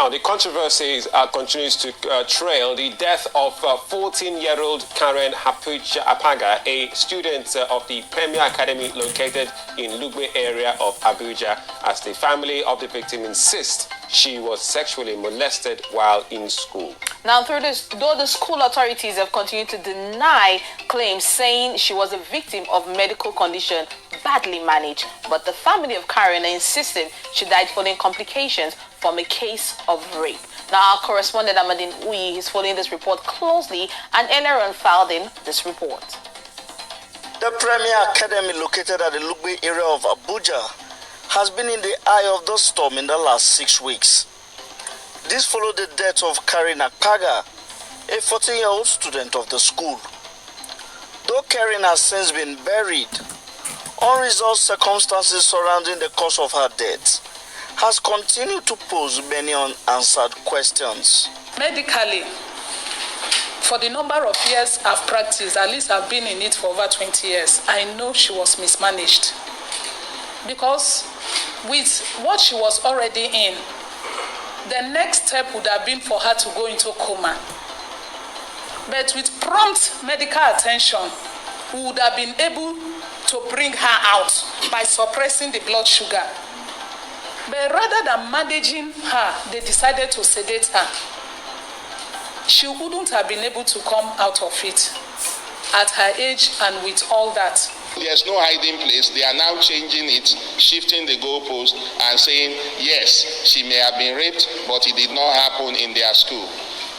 Now, the controversies continues to trail the death of 14-year-old Karen Apaga, a student of the Premier Academy located in Lugbe area of Abuja, as the family of the victim insists she was sexually molested while in school. Now, though the school authorities have continued to deny claims, saying she was a victim of medical condition badly managed, but the family of Karen insisted she died following complications from a case of rape. Now, our correspondent Amadin Uyi is following this report closely and earlier on filed in this report. The Premier Academy, located at the Lugbe area of Abuja, has been in the eye of the storm in the last 6 weeks. This followed the death of Karen Apaga, a 14-year-old student of the school. Though Karen has since been buried, unresolved circumstances surrounding the cause of her death has continued to pose many unanswered questions. Medically, for the number of years I've practiced, at least I've been in it for over 20 years, I know she was mismanaged. Because with what she was already in, the next step would have been for her to go into coma. But with prompt medical attention, we would have been able to bring her out by suppressing the blood sugar. But rather than managing her, they decided to sedate her. She wouldn't have been able to come out of it at her age and with all that. There's no hiding place. They are now changing it, shifting the goalpost and saying, yes, she may have been raped, but it did not happen in their school.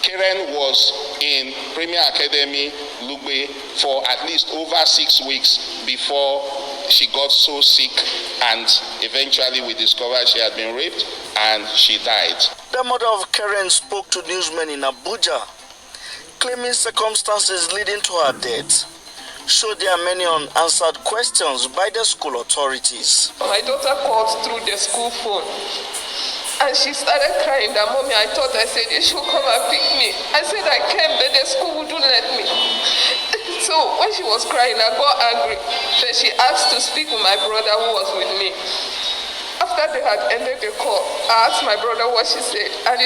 Karen was in Premier Academy, Lugbe, for at least over 6 weeks before she got so sick, and eventually we discovered she had been raped and she died. The mother of Karen spoke to newsmen in Abuja, claiming circumstances leading to her death showed there are many unanswered questions by the school authorities. My daughter called through the school phone and she started crying that, "Mommy, I said you should come and pick me." I said I came, but the school wouldn't let me. So when she was crying, I got angry. Then she asked to speak with my brother who was with me. After they had ended the call, I asked my brother what she said, and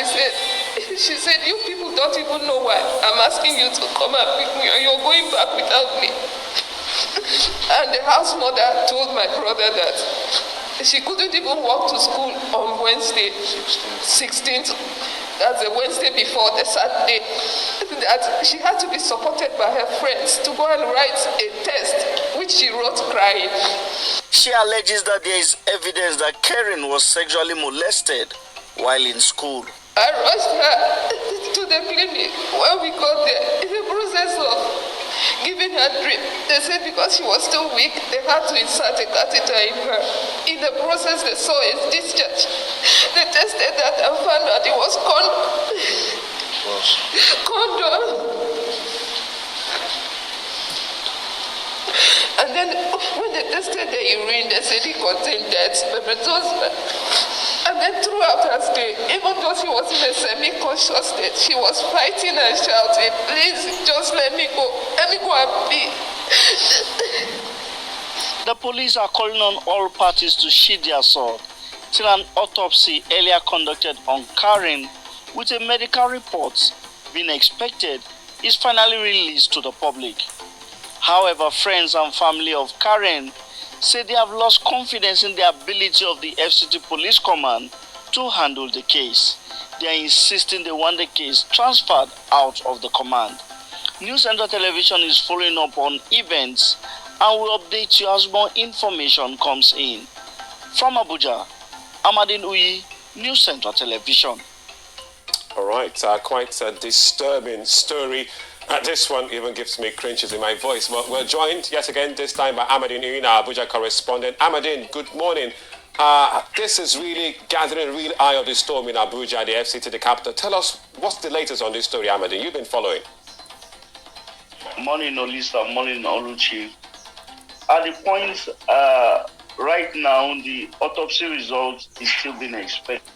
she said, "You people don't even know why I'm asking you to come and pick me, and you're going back without me." And the house mother told my brother that she couldn't even walk to school on Wednesday, 16th, that's the Wednesday before the Saturday, that she had to be supported by her friends to go and write a test, which she wrote crying. She alleges that there is evidence that Karen was sexually molested while in school. I rushed her to the clinic. When we got there, in the process of giving her drip, they said because she was too weak, they had to insert a catheter in her. In the process, they saw a discharge. They tested that and found that it was condom. And then when they tested the urine, they said it contained dead spermatozoa. And then throughout her stay, even though she was in a semi-conscious state, she was fighting and shouting, "Please, just let me go and be." The police are calling on all parties to sheathe their sword till an autopsy earlier conducted on Karen, with a medical report being expected, is finally released to the public. However, friends and family of Karen say they have lost confidence in the ability of the FCT Police Command to handle the case. They are insisting they want the case transferred out of the command. News Center Television is following up on events and will update you as more information comes in. From Abuja, Amadin Uyi, News Center Television. All right, quite a disturbing story. This one even gives me cringes in my voice. But we're joined yet again, this time by Amadin Uyi, our Abuja correspondent. Amadin, good morning. This is really gathering real eye of the storm in Abuja, the FCT, the capital. Tell us, what's the latest on this story, Amadin? You've been following. Morning, Olisa. Morning, Oluchi. At the point right now, the autopsy result is still being expected.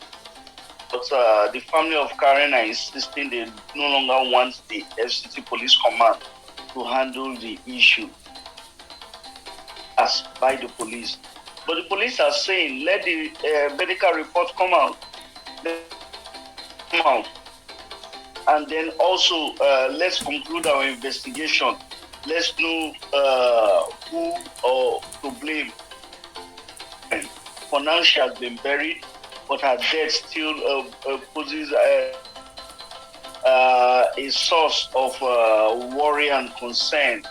But the family of Karen are insisting they no longer want the FCT Police Command to handle the issue as by the police. But the police are saying, let the medical report come out. come out. And then also, let's conclude our investigation. Let's know who or to blame. And for now, she has been buried, but her death still poses a source of worry and concern,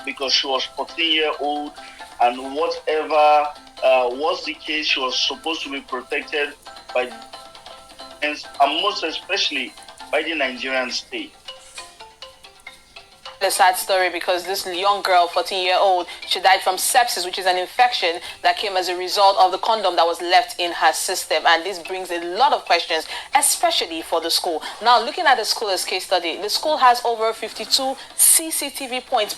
because she was 14-year-old, and whatever was the case, she was supposed to be protected by and most especially by the Nigerian state. A sad story, because this young girl, 14-year-old, she died from sepsis, which is an infection that came as a result of the condom that was left in her system. And this brings a lot of questions, especially for the school. Now, looking at the school as case study, the school has over 52 CCTV points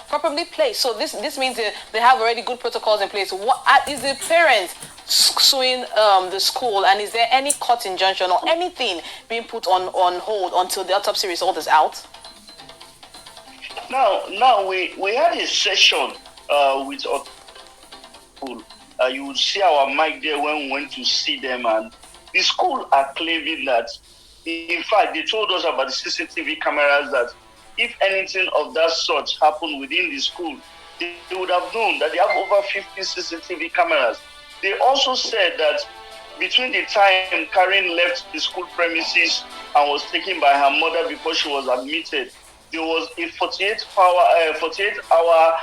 properly placed. So this means they have already good protocols in place. What is the parent suing the school, and is there any court injunction or anything being put on hold until the autopsy result is out? Now we had a session with school. You would see our mic there when we went to see them, and the school are claiming that, in fact, they told us about the CCTV cameras, that if anything of that sort happened within the school, they would have known that they have over 50 CCTV cameras. They also said that between the time Karen left the school premises and was taken by her mother before she was admitted, there was a 48-hour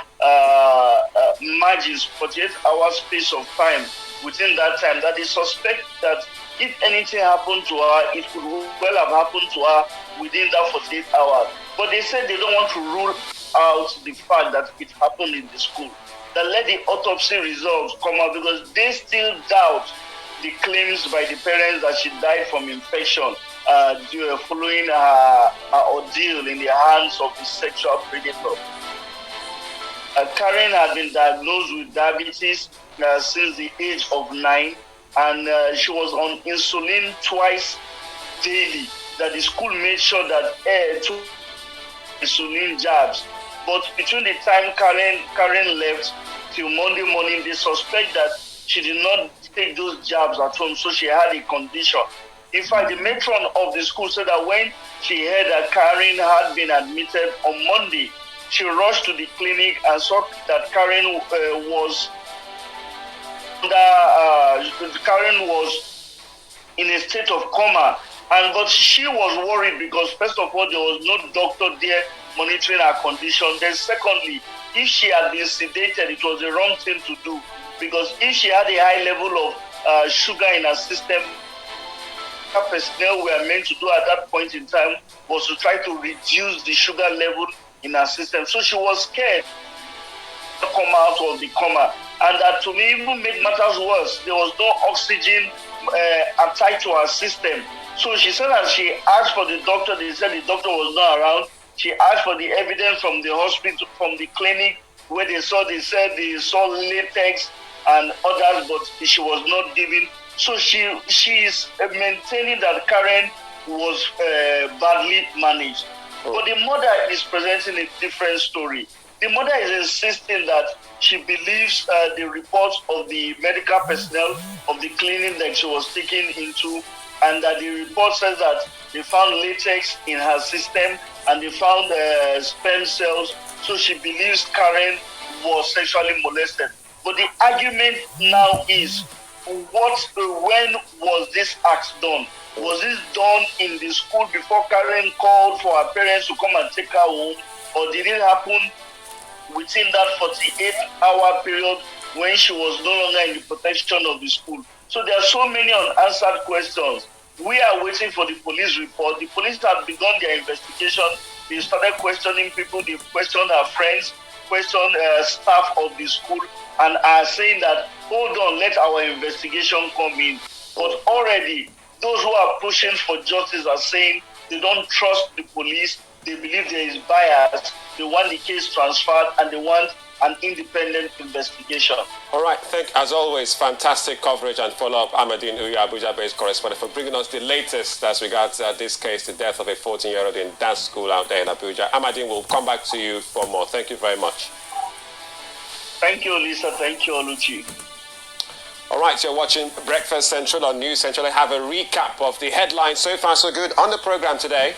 margins, 48-hour space of time within that time, that they suspect that if anything happened to her, it could well have happened to her within that 48 hours. But they said they don't want to rule out the fact that it happened in the school. That let the autopsy results come out, because they still doubt the claims by the parents that she died from infection following her ordeal in the hands of the sexual predator. Karen had been diagnosed with diabetes since the age of 9, and she was on insulin twice daily. That the school made sure that took insulin jabs. But between the time Karen left till Monday morning, they suspect that she did not take those jabs at home, so she had a condition. In fact, the matron of the school said that when she heard that Karen had been admitted on Monday, she rushed to the clinic and saw that Karen was in a state of coma. But she was worried because, first of all, there was no doctor there monitoring her condition. Then secondly, if she had been sedated, it was the wrong thing to do, because if she had a high level of sugar in her system, personnel were meant to do at that point in time was to try to reduce the sugar level in her system. So she was scared to come out of the coma. And that, to me, even made matters worse. There was no oxygen tied to her system. So she said that she asked for the doctor. They said the doctor was not around. She asked for the evidence from the hospital, from the clinic, where they said they saw latex and others, but she was not given. So she is maintaining that Karen was badly managed. But the mother is presenting a different story. The mother is insisting that she believes the reports of the medical personnel of the clinic that she was taken into, and that the report says that they found latex in her system and they found sperm cells. So she believes Karen was sexually molested. But the argument now is, when was this act done? Was this done in the school before Karen called for her parents to come and take her home? Or did it happen within that 48-hour period when she was no longer in the protection of the school? So there are so many unanswered questions. We are waiting for the police report. The police have begun their investigation. They started questioning people. They've questioned her friends, questioned staff of the school, and are saying that, hold on, let our investigation come in. But already, those who are pushing for justice are saying they don't trust the police. They believe there is bias. They want the case transferred, and they want an independent investigation. All right, as always, fantastic coverage and follow-up, Amadine Uya, Abuja-based correspondent, for bringing us the latest as regards this case, the death of a 14-year-old in dance school out there in Abuja. Amadine, we'll come back to you for more. Thank you very much. Thank you, Lisa. Thank you, Oluchi. All right, you're watching Breakfast Central on News Central. I have a recap of the headlines so far so good on the program today.